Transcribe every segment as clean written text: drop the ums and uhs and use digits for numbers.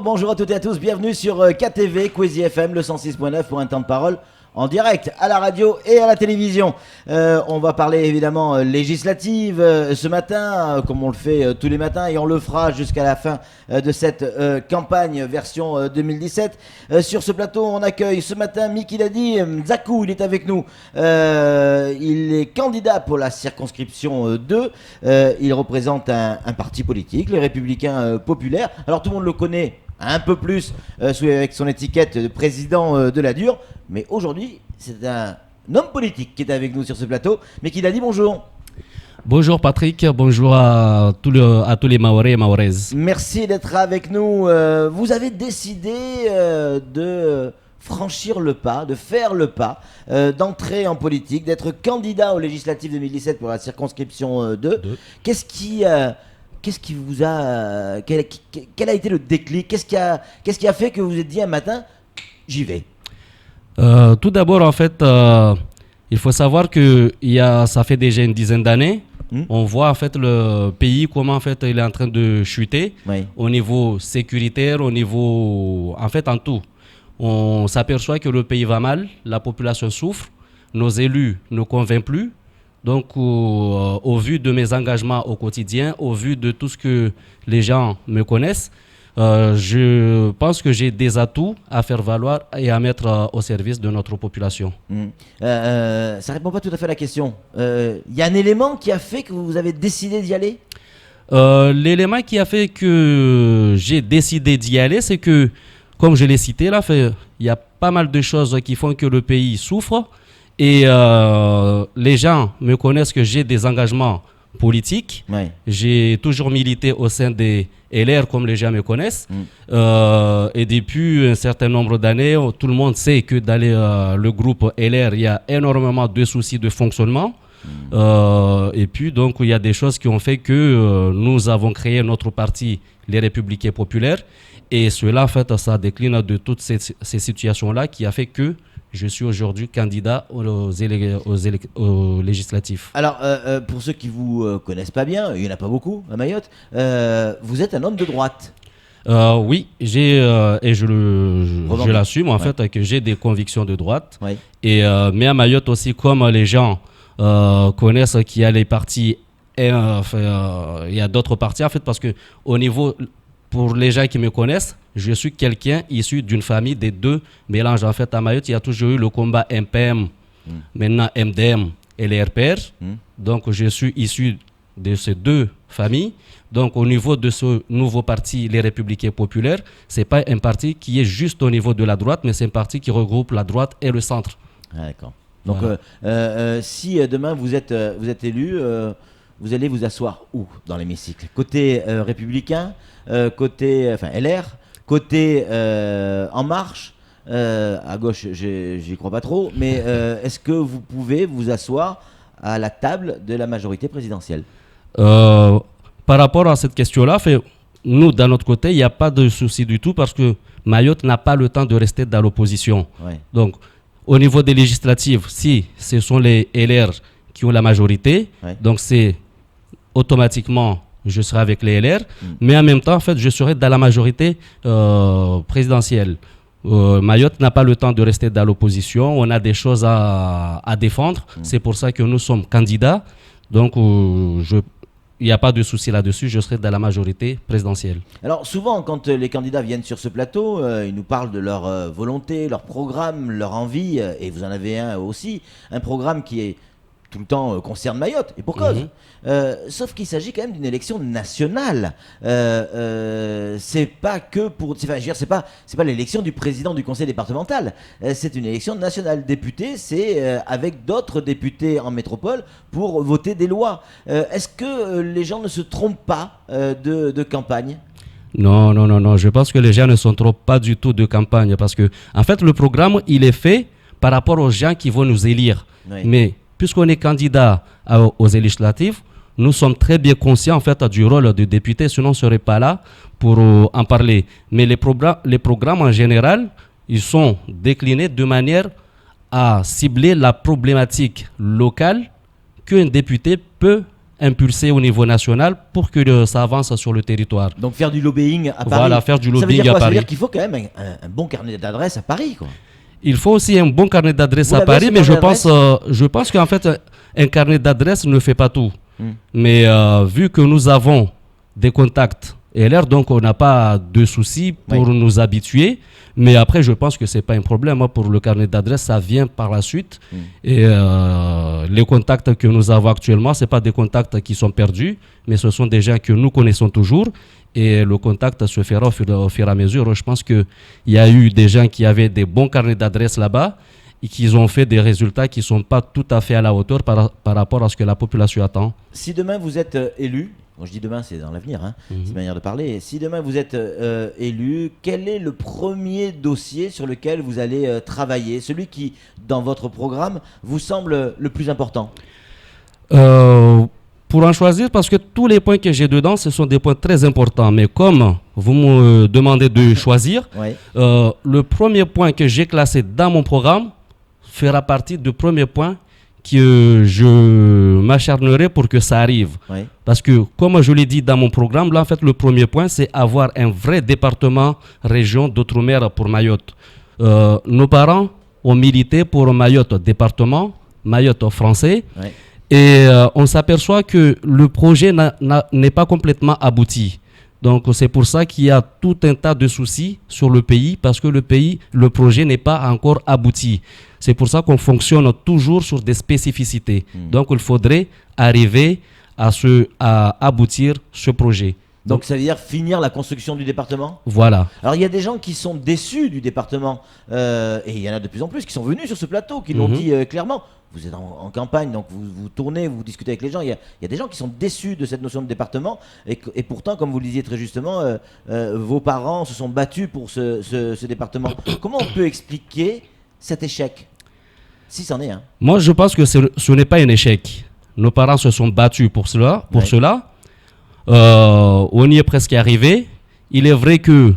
Bonjour à toutes et à tous, bienvenue sur KTV, Kwezi FM, le 106.9 pour un temps de parole en direct à la radio et à la télévision. On va parler évidemment législative ce matin, comme on le fait tous les matins, et on le fera jusqu'à la fin de cette campagne version 2017. Sur ce plateau, on accueille ce matin Mikiladi Nzakou, il est avec nous. Il est candidat pour la circonscription 2. Il représente un parti politique, les Républicains populaires. Alors tout le monde le connaît un peu plus avec son étiquette de président de la Dure, mais aujourd'hui c'est un homme politique qui est avec nous sur ce plateau. Mais qui l'a dit bonjour. Bonjour Patrick, bonjour à tous les Mahorais et Mahoraises. Merci d'être avec nous. Vous avez décidé de franchir le pas, de faire le pas, d'entrer en politique, d'être candidat aux législatives 2017 pour la circonscription 2. Qu'est-ce qui vous a... Quel a été le déclic? Qu'est-ce qui a fait que vous vous êtes dit un matin, j'y vais? Tout d'abord, en fait, il faut savoir que ça fait déjà une dizaine d'années. On voit en fait le pays, comment en fait il est en train de chuter, oui, au niveau sécuritaire, au niveau... En fait, en tout. On s'aperçoit que le pays va mal, la population souffre, nos élus ne convainquent plus. Donc, au vu de mes engagements au quotidien, au vu de tout ce que les gens me connaissent, je pense que j'ai des atouts à faire valoir et à mettre au service de notre population. Ça ne répond pas tout à fait à la question. Il y a un élément qui a fait que vous avez décidé d'y aller? L'élément qui a fait que j'ai décidé d'y aller, c'est que, comme je l'ai cité là, il y a pas mal de choses qui font que le pays souffre. Et les gens me connaissent que j'ai des engagements politiques. Oui. J'ai toujours milité au sein des LR, comme les gens me connaissent. Et depuis un certain nombre d'années, tout le monde sait que dans le groupe LR, il y a énormément de soucis de fonctionnement. Et puis, donc, il y a des choses qui ont fait que nous avons créé notre parti, les Républicains populaires. Et cela, en fait, ça décline de toutes ces situations-là qui a fait que je suis aujourd'hui candidat aux législatifs. Alors, pour ceux qui ne vous connaissent pas bien, il n'y en a pas beaucoup à Mayotte, vous êtes un homme de droite. Oui, et je l'assume en fait, que j'ai des convictions de droite. Oui. Mais à Mayotte aussi, comme les gens connaissent qu'il y a les partis, il y a d'autres partis en fait, parce que au niveau... Pour les gens qui me connaissent, je suis quelqu'un issu d'une famille des deux mélanges. En fait, à Mayotte, il y a toujours eu le combat MPM, maintenant MDM et les RPR. Donc, je suis issu de ces deux familles. Donc, au niveau de ce nouveau parti, les Républicains populaires, ce n'est pas un parti qui est juste au niveau de la droite, mais c'est un parti qui regroupe la droite et le centre. Ah, d'accord. Donc, voilà. Si demain vous êtes élu, vous allez vous asseoir où dans l'hémicycle? Côté républicain, côté LR, côté En Marche, à gauche, j'y crois pas trop, mais est-ce que vous pouvez vous asseoir à la table de la majorité présidentielle? Par rapport à cette question-là, nous, d'un autre côté, il n'y a pas de souci du tout parce que Mayotte n'a pas le temps de rester dans l'opposition. Ouais. Donc, au niveau des législatives, si ce sont les LR qui ont la majorité, ouais, donc c'est automatiquement, je serai avec les LR, mais en même temps, en fait, je serai dans la majorité présidentielle. Mayotte n'a pas le temps de rester dans l'opposition, on a des choses à défendre, c'est pour ça que nous sommes candidats, donc il n'y a pas de souci là-dessus, je serai dans la majorité présidentielle. Alors souvent, quand les candidats viennent sur ce plateau, ils nous parlent de leur volonté, leur programme, leur envie, et vous en avez un aussi, un programme qui est tout le temps concerne Mayotte, et pour cause. Sauf qu'il s'agit quand même d'une élection nationale. C'est pas que pour... c'est pas l'élection du président du conseil départemental. C'est une élection nationale. Député, c'est avec d'autres députés en métropole pour voter des lois. Est-ce que les gens ne se trompent pas de campagne ? Non. Je pense que les gens ne se trompent pas du tout de campagne. Parce que, en fait, le programme, il est fait par rapport aux gens qui vont nous élire. Oui. Mais puisqu'on est candidat aux législatives, nous sommes très bien conscients en fait du rôle de député, sinon on ne serait pas là pour en parler. Mais les programmes en général, ils sont déclinés de manière à cibler la problématique locale qu'un député peut impulser au niveau national pour que ça avance sur le territoire. Donc faire du lobbying à Paris. Voilà, faire du lobbying à Ça veut Paris. dire qu'il faut quand même un bon carnet d'adresses à Paris, quoi. Il faut aussi un bon carnet d'adresses Vous à l'avez, Paris, ce mais carnet je pense qu'en fait, un carnet d'adresses ne fait pas tout. Hmm. Mais vu que nous avons des contacts LR, donc on n'a pas de soucis pour nous habituer. Mais après, je pense que ce n'est pas un problème pour le carnet d'adresse, ça vient par la suite. Et les contacts que nous avons actuellement, ce n'est pas des contacts qui sont perdus, mais ce sont des gens que nous connaissons toujours. Et le contact se fera au fur et à mesure. Je pense qu'il y a eu des gens qui avaient des bons carnets d'adresse là-bas et qui ont fait des résultats qui ne sont pas tout à fait à la hauteur par rapport à ce que la population attend. Si demain vous êtes élu, bon, je dis demain, c'est dans l'avenir, hein, c'est une manière de parler. Si demain vous êtes élu, quel est le premier dossier sur lequel vous allez travailler, celui qui, dans votre programme, vous semble le plus important? Pour en choisir, parce que tous les points que j'ai dedans, ce sont des points très importants. Mais comme vous me demandez de choisir, le premier point que j'ai classé dans mon programme fera partie du premier point que je m'acharnerai pour que ça arrive. Parce que, comme je l'ai dit dans mon programme, là, en fait, le premier point, c'est avoir un vrai département région d'outre-mer pour Mayotte. Nos parents ont milité pour Mayotte département, Mayotte français. Et on s'aperçoit que le projet n'est pas complètement abouti. Donc c'est pour ça qu'il y a tout un tas de soucis sur le pays, parce que le projet n'est pas encore abouti. C'est pour ça qu'on fonctionne toujours sur des spécificités. Donc il faudrait arriver à aboutir ce projet. Donc ça veut dire finir la construction du département? Voilà. Alors il y a des gens qui sont déçus du département, et il y en a de plus en plus qui sont venus sur ce plateau, qui l'ont dit clairement. Vous êtes en campagne, donc vous tournez, vous discutez avec les gens. Il y a des gens qui sont déçus de cette notion de département, et pourtant, comme vous le disiez très justement, vos parents se sont battus pour ce département. Comment on peut expliquer cet échec, si c'en est un? Moi, je pense que ce n'est pas un échec. Nos parents se sont battus pour cela. On y est presque arrivé. Il est vrai qu'il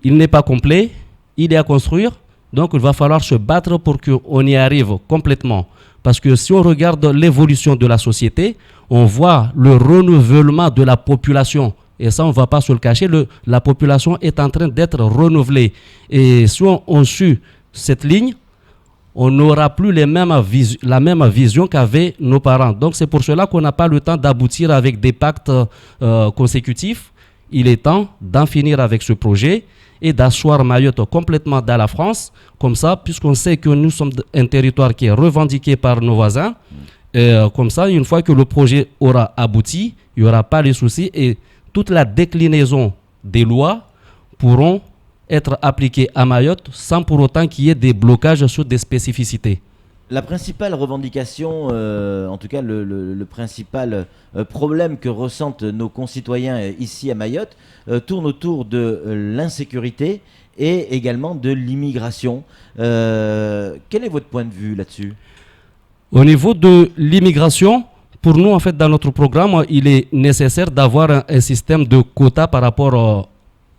n'est pas complet, il est à construire. Donc, il va falloir se battre pour qu'on y arrive complètement. Parce que si on regarde l'évolution de la société, on voit le renouvellement de la population. Et ça, on ne va pas se le cacher, la population est en train d'être renouvelée. Et si on suit cette ligne, on n'aura plus la même vision qu'avaient nos parents. Donc, c'est pour cela qu'on n'a pas le temps d'aboutir avec des pactes consécutifs. Il est temps d'en finir avec ce projet et d'asseoir Mayotte complètement dans la France. Comme ça, puisqu'on sait que nous sommes un territoire qui est revendiqué par nos voisins, comme ça, une fois que le projet aura abouti, il n'y aura pas les soucis et toute la déclinaison des lois pourront être appliquées à Mayotte sans pour autant qu'il y ait des blocages sur des spécificités. La principale revendication, en tout cas le principal problème que ressentent nos concitoyens ici à Mayotte, tourne autour de l'insécurité et également de l'immigration. Quel est votre point de vue là-dessus? Au niveau de l'immigration, pour nous, en fait, dans notre programme, il est nécessaire d'avoir un système de quotas par rapport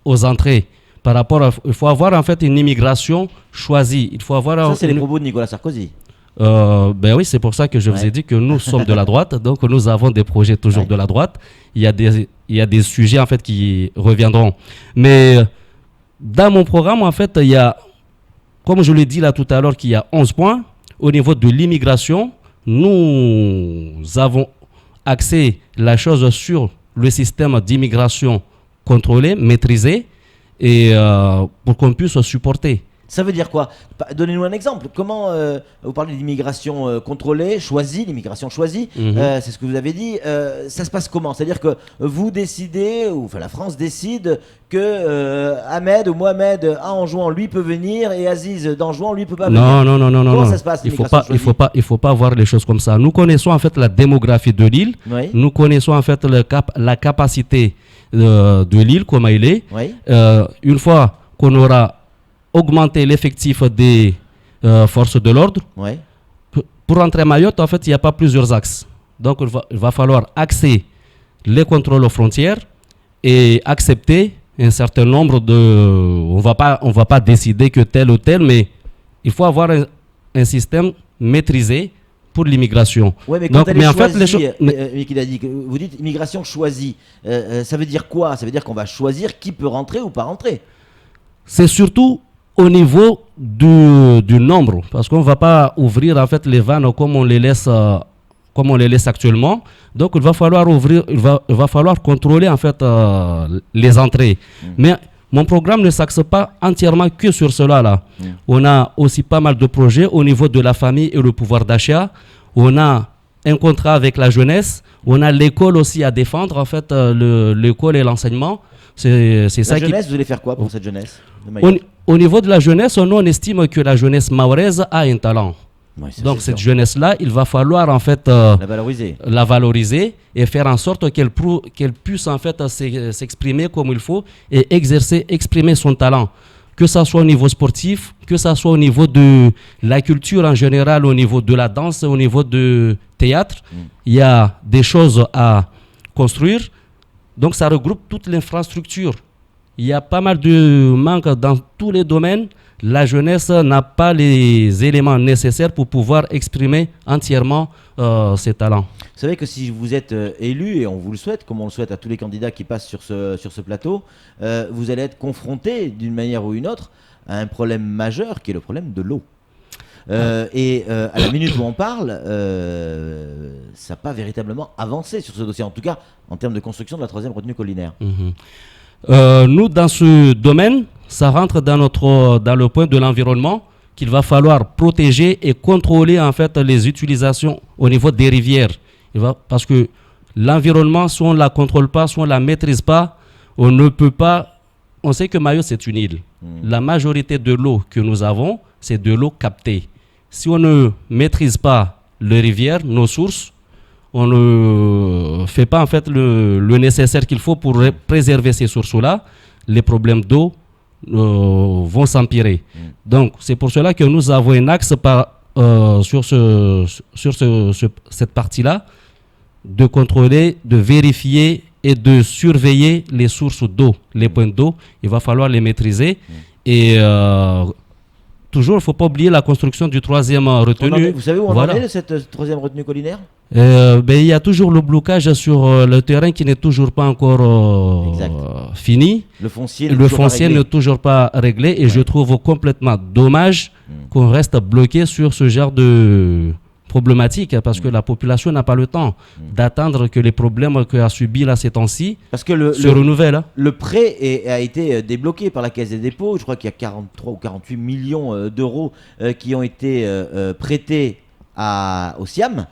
aux entrées. Il faut avoir en fait une immigration choisie. Il faut avoir ça, c'est les propos de Nicolas Sarkozy. Ben oui, c'est pour ça que je vous ai dit que nous sommes de la droite, donc nous avons des projets toujours de la droite. Il y a des sujets en fait qui reviendront. Mais dans mon programme, en fait, il y a, comme je l'ai dit là tout à l'heure, qu'il y a 11 points. Au niveau de l'immigration, nous avons axé la chose sur le système d'immigration contrôlé, maîtrisé, et pour qu'on puisse supporter. Ça veut dire quoi? Donnez-nous un exemple. Comment vous parlez d'immigration contrôlée, choisie, l'immigration choisie, c'est ce que vous avez dit. Ça se passe comment? C'est-à-dire que vous décidez, ou enfin la France décide que Ahmed ou Mohamed à Anjouan, lui peut venir, et Aziz d'Anjouan, lui peut pas venir. Non. Comment ça se passe? Il faut pas voir les choses comme ça. Nous connaissons en fait la démographie de l'île. Nous connaissons en fait la capacité de l'île, comment il est. Une fois qu'on aura augmenter l'effectif des forces de l'ordre. Pour entrer à Mayotte, en fait, il n'y a pas plusieurs axes. Donc, il va falloir axer les contrôles aux frontières et accepter un certain nombre de... On va pas décider que tel ou tel, mais il faut avoir un système maîtrisé pour l'immigration. Ouais, mais quand elle est choisie, Mikida dit, vous dites immigration choisie, ça veut dire quoi? Ça veut dire qu'on va choisir qui peut rentrer ou pas rentrer. C'est surtout au niveau du nombre, parce qu'on ne va pas ouvrir en fait les vannes comme on les laisse actuellement. Donc il va falloir ouvrir, il va falloir contrôler en fait les entrées. Mais mon programme ne s'axe pas entièrement que sur cela là. On a aussi pas mal de projets au niveau de la famille et le pouvoir d'achat. On a un contrat avec la jeunesse. On a l'école aussi à défendre en fait, l'école et l'enseignement. C'est ça. La jeunesse, vous allez faire quoi pour cette jeunesse au niveau de la jeunesse, on estime que la jeunesse mahoraise a un talent. Oui, donc cette jeunesse-là, il va falloir en fait la valoriser et faire en sorte qu'elle puisse en fait s'exprimer comme il faut et exprimer son talent. Que ça soit au niveau sportif, que ça soit au niveau de la culture en général, au niveau de la danse, au niveau du théâtre, il y a des choses à construire. Donc ça regroupe toute l'infrastructure. Il y a pas mal de manques dans tous les domaines. La jeunesse n'a pas les éléments nécessaires pour pouvoir exprimer entièrement ses talents. Vous savez que si vous êtes élu, et on vous le souhaite, comme on le souhaite à tous les candidats qui passent sur ce plateau, vous allez être confronté d'une manière ou une autre à un problème majeur qui est le problème de l'eau. Et à la minute où on parle, ça n'a pas véritablement avancé sur ce dossier, en tout cas en termes de construction de la 3e retenue collinaire. Nous, dans ce domaine, ça rentre dans le point de l'environnement qu'il va falloir protéger et contrôler en fait les utilisations au niveau des rivières. Parce que l'environnement, si on ne la contrôle pas, si on ne la maîtrise pas, on ne peut pas... On sait que Mayotte, c'est une île. La majorité de l'eau que nous avons, c'est de l'eau captée. Si on ne maîtrise pas les rivières, nos sources, on ne fait pas en fait le nécessaire qu'il faut pour préserver ces sources-là, les problèmes d'eau vont s'empirer. Donc c'est pour cela que nous avons un axe sur cette partie-là, de contrôler, de vérifier et de surveiller les sources d'eau, les points d'eau. Il va falloir les maîtriser et toujours, il ne faut pas oublier la construction du 3e retenue. Vous savez où on en est de cette 3e retenue collinaire? Il y a toujours le blocage sur le terrain qui n'est toujours pas encore fini. Le foncier n'est toujours pas réglé et je trouve complètement dommage qu'on reste bloqué sur ce genre de problématique parce que la population n'a pas le temps d'attendre que les problèmes qu'a subi là ces temps-ci se renouvellent. Le prêt a été débloqué par la Caisse des dépôts. Je crois qu'il y a 43 ou 48 millions d'euros qui ont été prêtés au SIAM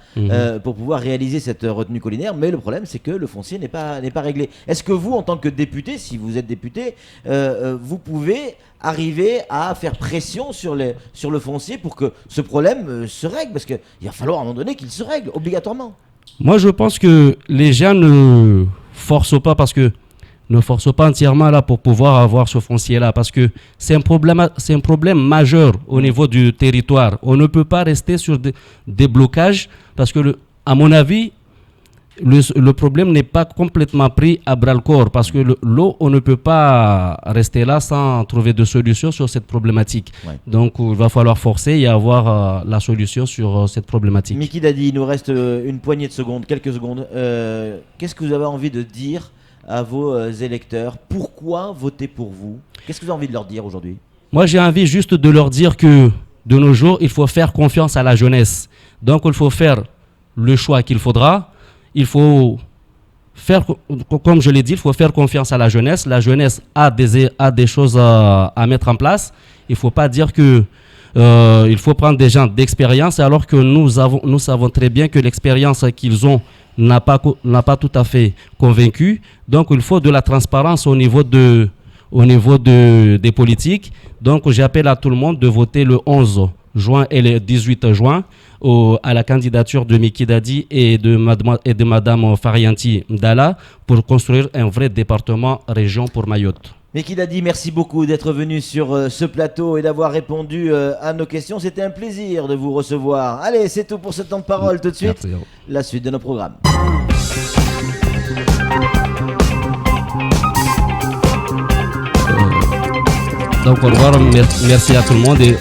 pour pouvoir réaliser cette retenue collinaire, mais le problème c'est que le foncier n'est pas réglé. Est-ce que vous, en tant que député, si vous êtes député, vous pouvez arriver à faire pression sur le foncier pour que ce problème se règle? Parce qu'il va falloir à un moment donné qu'il se règle obligatoirement. Moi je pense que les gens ne forcent pas entièrement là pour pouvoir avoir ce foncier là parce que c'est un problème majeur au niveau du territoire. On ne peut pas rester sur des blocages parce que à mon avis le problème n'est pas complètement pris à bras le corps parce que l'eau, on ne peut pas rester là sans trouver de solution sur cette problématique. Donc il va falloir forcer et avoir la solution sur cette problématique. Mikida dit, il nous reste une poignée de secondes, quelques secondes. Qu'est-ce que vous avez envie de dire à vos électeurs? Pourquoi voter pour vous? Qu'est-ce que vous avez envie de leur dire aujourd'hui? Moi, j'ai envie juste de leur dire que de nos jours, il faut faire confiance à la jeunesse. Donc, il faut faire le choix qu'il faudra. Il faut faire, comme je l'ai dit, il faut faire confiance à la jeunesse. La jeunesse a des choses à mettre en place. Il ne faut pas dire que il faut prendre des gens d'expérience alors que nous savons très bien que l'expérience qu'ils ont n'a pas tout à fait convaincu. Donc il faut de la transparence au niveau des politiques. Donc j'appelle à tout le monde de voter le 11 juin et le 18 juin à la candidature de Mikida Di et de Madame Farianti Mdala pour construire un vrai département région pour Mayotte. Mikida Di, merci beaucoup d'être venu sur ce plateau et d'avoir répondu à nos questions. C'était un plaisir de vous recevoir. Allez, c'est tout pour ce temps de parole. Tout de suite, merci. La suite de nos programmes. Donc au revoir, merci à tout le monde et